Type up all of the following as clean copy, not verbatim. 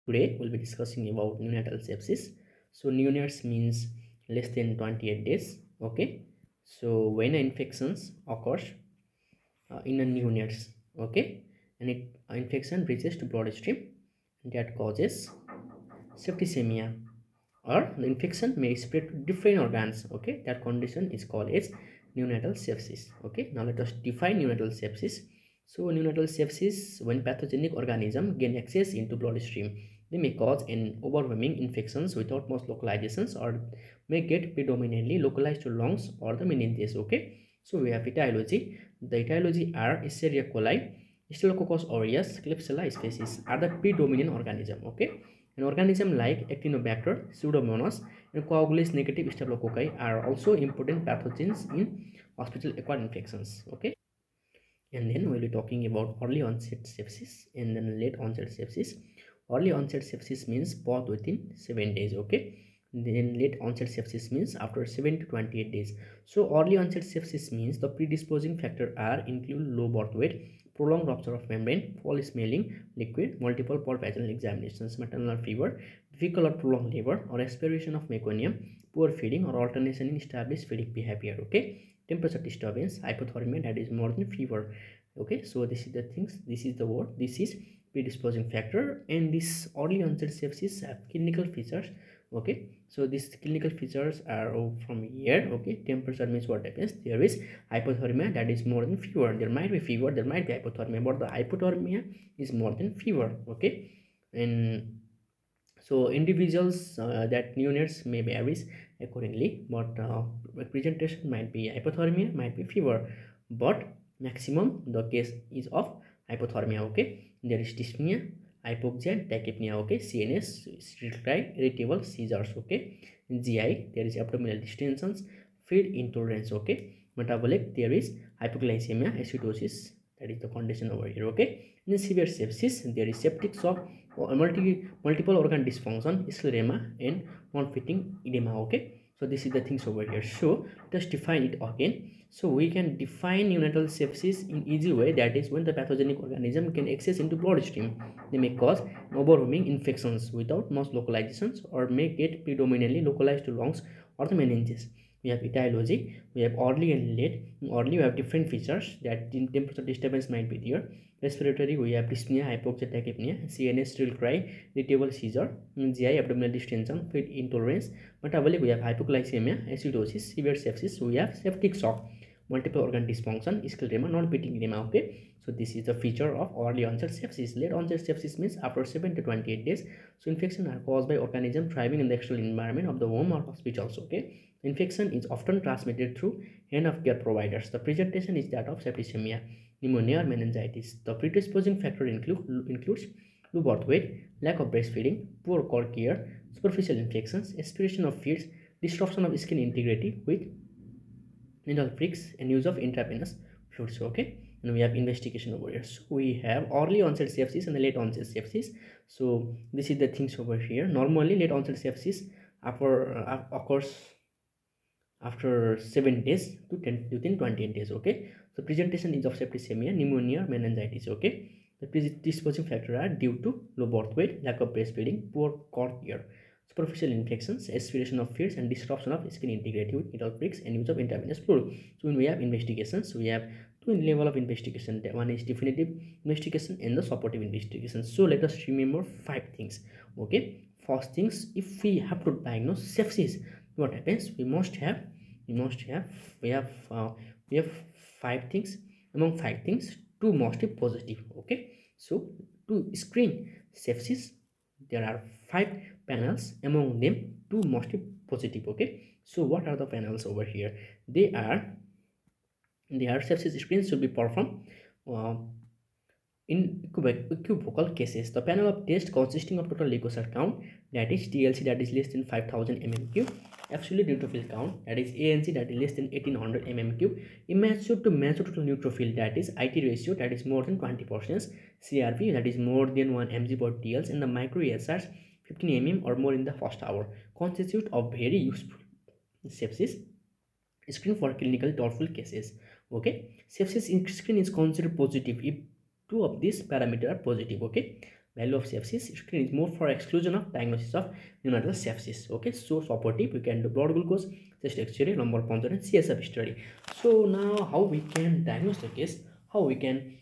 Today we'll be discussing about neonatal sepsis. So neonates means less than 28 days. Okay. So when infections occurs in a neonates, okay, and infection reaches to bloodstream that causes septicemia, or the infection may spread to different organs. Okay, that condition is called as neonatal sepsis. Okay, now let us define neonatal sepsis. So neonatal sepsis, when pathogenic organism gain access into bloodstream, they may cause an overwhelming infections without much localizations, or may get predominantly localized to lungs or the meninges. Okay, so we have etiology. The etiology are Escherichia coli, Staphylococcus aureus, Klebsiella species are the predominant organism. Okay, an organism like Actinobacter, Pseudomonas, and coagulase negative staphylococci are also important pathogens in hospital acquired infections. Okay, and then we'll be talking about early onset sepsis and then late onset sepsis. Early onset sepsis means both within 7 days. Okay, then late onset sepsis means after 7 to 28 days. So early onset sepsis means the predisposing factor are include low birth weight, prolonged rupture of membrane, foul smelling liquid, multiple port vaginal examinations, maternal fever, difficult or prolonged labor, or aspiration of meconium, poor feeding, or alternation in established feeding behavior. Okay, temperature disturbance, hypothermia, that is more than fever. Okay, so this is the things, this is the word, this is predisposing factor, and this early onset sepsis have clinical features. Okay, so these clinical features are from here. Okay, temperature means what happens, there is hypothermia, that is more than fever. There might be fever, there might be hypothermia, but the hypothermia is more than fever. Okay, and so individuals that neonates may varies accordingly, but presentation might be hypothermia, might be fever, but maximum the case is of hypothermia. Okay, there is dyspnea, hypoxia, tachypnea. Okay, CNS, cerebral cry, irritable seizures. Okay, GI, there is abdominal distensions, feed intolerance. Okay, metabolic, there is hypoglycemia, acidosis, that is the condition over here. Okay, in severe sepsis, there is septic shock, or multiple organ dysfunction, scleroderma, and non-fitting edema. Okay, so this is the things over here. So let's define it again. So we can define neonatal sepsis in easy way, that is when the pathogenic organism can access into bloodstream. They may cause overwhelming infections without much localizations, or may get predominantly localized to lungs or the meninges. We have etiology, we have early and late. In early, we have different features, that in temperature disturbance might be there. Respiratory, we have dyspnea, hypoxia, tachypnea. CNS, shrill cry, irritable seizure. GI, abdominal distension, feed intolerance. Metabolic, we have hypoglycemia, acidosis. Severe sepsis, we have septic shock, multiple organ dysfunction, scleroderma, non-pitting edema. Okay, so this is the feature of early onset sepsis. Late onset sepsis means after 7 to 28 days. So infection are caused by organism thriving in the external environment of the womb or hospitals. Okay, infection is often transmitted through hand of care providers. The presentation is that of septicemia, pneumonia, or meningitis. The predisposing factor includes low birth weight, lack of breastfeeding, poor core care, superficial infections, aspiration of fluids, disruption of skin integrity with needle pricks, and use of intravenous fluids. Okay, and we have investigation over here. So we have early onset sepsis and the late onset sepsis. So this is the things over here. Normally late onset sepsis occurs after 7 days to 10 within 28 days. Okay, so presentation is of septicemia, pneumonia, meningitis. Okay, the predisposing factors are due to low birth weight, lack of breastfeeding, poor cord care, superficial infections, aspiration of fluids, and disruption of skin integrity with needle pricks and use of intravenous fluid. So when we have investigations, we have two level of investigation. One is definitive investigation and the supportive investigation. So let us remember 5 things. Okay, first things, if we have to diagnose sepsis, what happens? We have 5 things. Among 5 things, 2 mostly positive. Okay, so to screen sepsis, there are 5 panels, among them 2 mostly positive. Okay, so what are the panels over here? They are sepsis screens should be performed uh, in equivocal cases. The panel of test consisting of total leukocyte count, that is TLC, that is less than 5000 mmq, absolute neutrophil count, that is ANC, that is less than 1800 mmq, immature to mature total neutrophil, that is IT ratio, that is more than 20%, CRP, that is more than 1 mg per TLs, and the micro ESRs 15 mm or more in the first hour, constitute of very useful sepsis screen for clinical doubtful cases. Okay, sepsis screen is considered positive if 2 of these parameters are positive. Okay, value of sepsis screen is more for exclusion of diagnosis of neonatal sepsis. Okay, so supportive we can do blood glucose, chest x-ray, lumbar puncture, and CSF study. So now how we can diagnose the case, how we can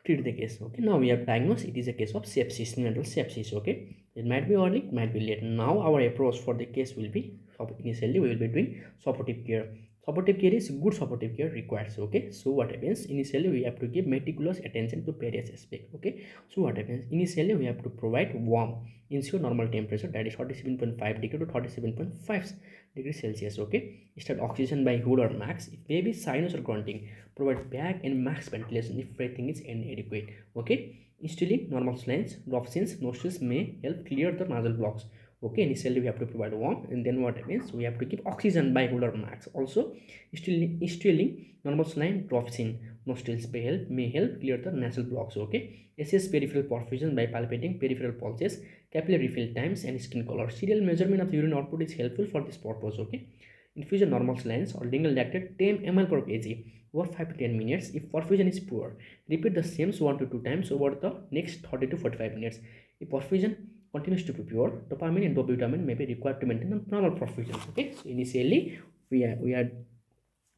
treat the case. Okay, now we have diagnosed it is a case of sepsis, neonatal sepsis. Okay, it might be early, it might be late. Now our approach for the case will be, initially we will be doing supportive care. Supportive care is good supportive care requires. Okay, so what happens, initially we have to give meticulous attention to various aspects. Okay, so what happens, initially we have to provide warm, ensure normal temperature, that is 47.5 degree to 37.5 degrees Celsius. Okay, start oxygen by hood or max if baby sinus or grunting, provide back and max ventilation if breathing is inadequate. Okay, instilling normal saline drops nostrils may help clear the nasal blocks. Okay, initially we have to provide warm, and then what happens, we have to keep oxygen by hood or max. Also instilling normal saline drops in nostrils may help clear the nasal blocks. Okay, assess peripheral perfusion by palpating peripheral pulses, capillary refill times, and skin color. Serial measurement of urine output is helpful for this purpose. Okay, infusion normal salines or lingual lactate 10 ml per kg over 5 to 10 minutes. If perfusion is poor, repeat the same 1 to 2 times over the next 30 to 45 minutes. If perfusion continues to be pure, dopamine and dopamine may be required to maintain the normal perfusion. Okay, so initially we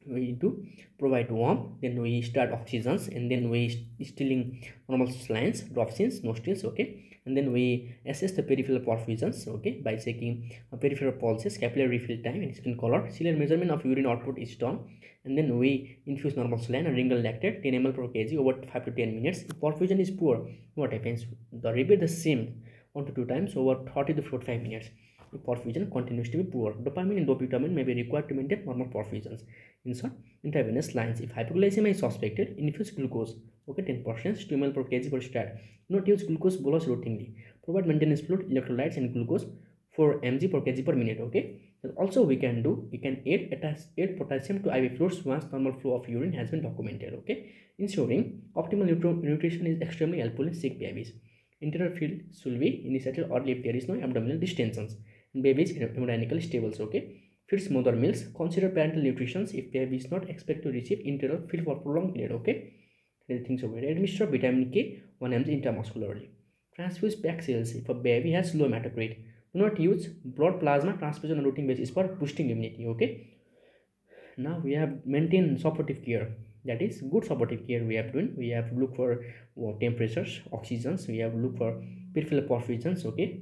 need to provide warm, then we start oxygens, and then we stilling normal salines, drops in nostrils. Okay, and then we assess the peripheral perfusions. Okay, by checking peripheral pulses, capillary refill time, and skin color. Serial measurement of urine output is done, and then we infuse normal saline and lingual lactate 10 ml per kg over 5 to 10 minutes. If perfusion is poor, what happens, the repeat the same 1 to 2 times over 30 to 45 minutes. If perfusion continues to be poor, dopamine and dopamine may be required to maintain normal perfusions. Insert intravenous lines. If hypoglycemia is suspected, infuse glucose. Okay, 10% 2 ml per kg per stat. Not use glucose bolus routinely. Provide maintenance fluid, electrolytes, and glucose 4 mg per kg per minute. Okay. And also we can add potassium to IV fluids once normal flow of urine has been documented. Okay, ensuring optimal nutrition is extremely helpful in sick babies. Internal field should be initiated early if there is no abdominal distensions and baby is hemodynamically stable. Okay, feeds mother meals. Consider parental nutrition if baby is not expected to receive internal feed for prolonged period. Okay, things over. Administer vitamin K 1 mg intramuscularly. Transfuse pack cells if a baby has low hematocrit. Do not use blood plasma transfusion on routine basis for boosting immunity. Okay, now we have maintained supportive care, that is good supportive care we have done. We have look for temperatures, oxygens, we have look for peripheral perfusions. Okay,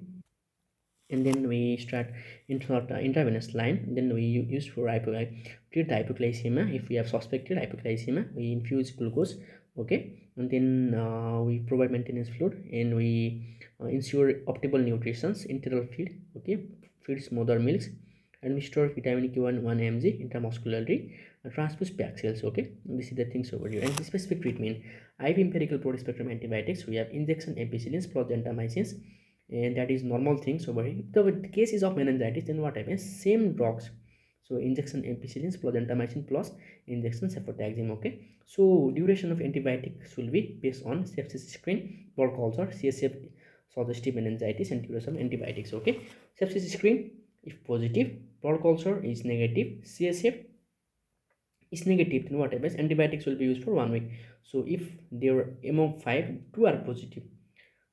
and then we start insert intravenous line, then we use for treat the hypoglycemia. If we have suspected hypoglycemia, we infuse glucose. Okay, and then we provide maintenance fluid, and we ensure optimal nutrition, enteral feed. Okay, feeds mother milks, administer vitamin Q1 1 mg intramuscularly, transfuse pack cells. Okay, this is the things over here. And specific treatment, IV empirical broad spectrum antibiotics, we have injection ampicillins plus gentamicins, and that is normal things over here. If the case is of meningitis, then what happens, same drugs. So injection ampicillins plus gentamicin plus injection cefotaxime. Okay, so duration of antibiotics will be based on sepsis screen, blood culture, CSF suggestive meningitis, and duration of antibiotics. Okay, sepsis screen if positive, blood culture is negative, CSF is negative, then what happens, antibiotics will be used for 1 week. So if there are among 5, 2 are positive,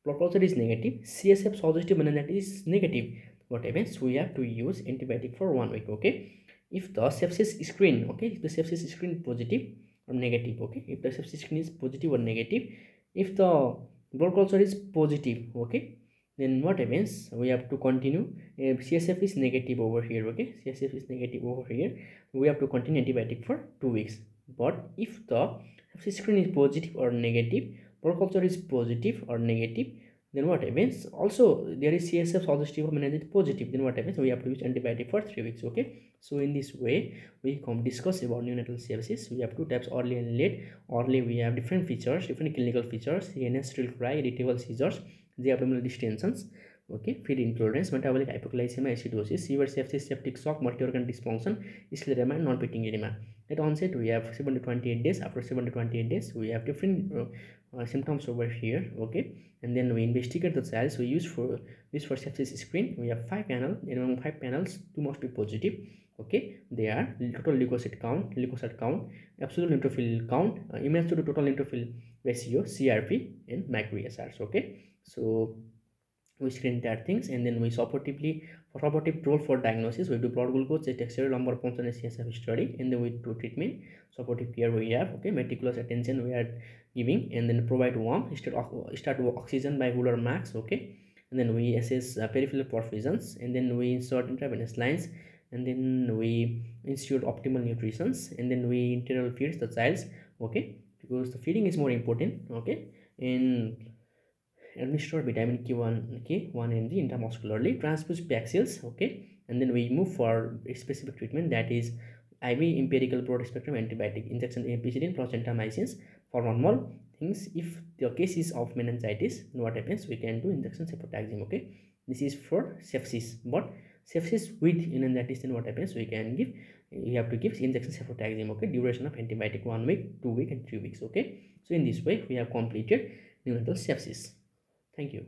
blood culture is negative, CSF suggestive meningitis is negative, what happens, we have to use antibiotic for 1 week. Okay, if the sepsis screen, okay, if the sepsis screen positive or negative. Okay, if the sepsis screen is positive or negative, if the blood culture is positive, okay, then what happens, we have to continue. CSF is negative over here. Okay, CSF is negative over here, we have to continue antibiotic for 2 weeks. But if the sepsis screen is positive or negative, blood culture is positive or negative, then what happens, also there is CSF suggestive of meningitis positive, then what happens, we have to use antibiotic for 3 weeks. Okay, so in this way we come discuss about neonatal sepsis. We have two types, early and late. Early we have different features, different clinical features: CNS, still cry, irritable seizures, the abdominal distensions. Okay, feed intolerance, metabolic hypoglycemia, acidosis, severe sepsis, septic shock, multi-organ dysfunction, scleroderma, and non-pitting edema. At onset we have 7 to 28 days. After 7 to 28 days we have different symptoms over here. Okay, and then we investigate the cells. We use for sepsis screen. We have 5 panels. Among 5 panels, 2 must be positive. Okay, they are total leukocyte count, absolute neutrophil count, image to total neutrophil ratio, CRP, and micro ESRs. Okay, So we screen that things, and then we supportively, for supportive role for diagnosis, we do blood glucose, chest x-ray, lumbar puncture, and CSF study, and then we do treatment. Supportive care we have, okay, meticulous attention we are giving, and then provide warm, start oxygen by Wheeler max, okay, and then we assess peripheral perfusions, and then we insert intravenous lines, and then we ensure optimal nutrition, and then we internal feeds the child's, okay, because the feeding is more important, okay, and administer vitamin K1 mg intramuscularly, transfuse vaccines, okay, and then we move for a specific treatment, that is IV empirical broad spectrum antibiotic injection, ampicillin plus gentamicins for normal things. If the case is of meningitis, what happens, we can do injection cefotaxime, okay. This is for sepsis, but sepsis with meningitis, then what happens, we can give, you have to give injection cefotaxime, okay. Duration of antibiotic 1 week, 2 week, and 3 weeks, okay. So in this way we have completed neonatal sepsis. Thank you.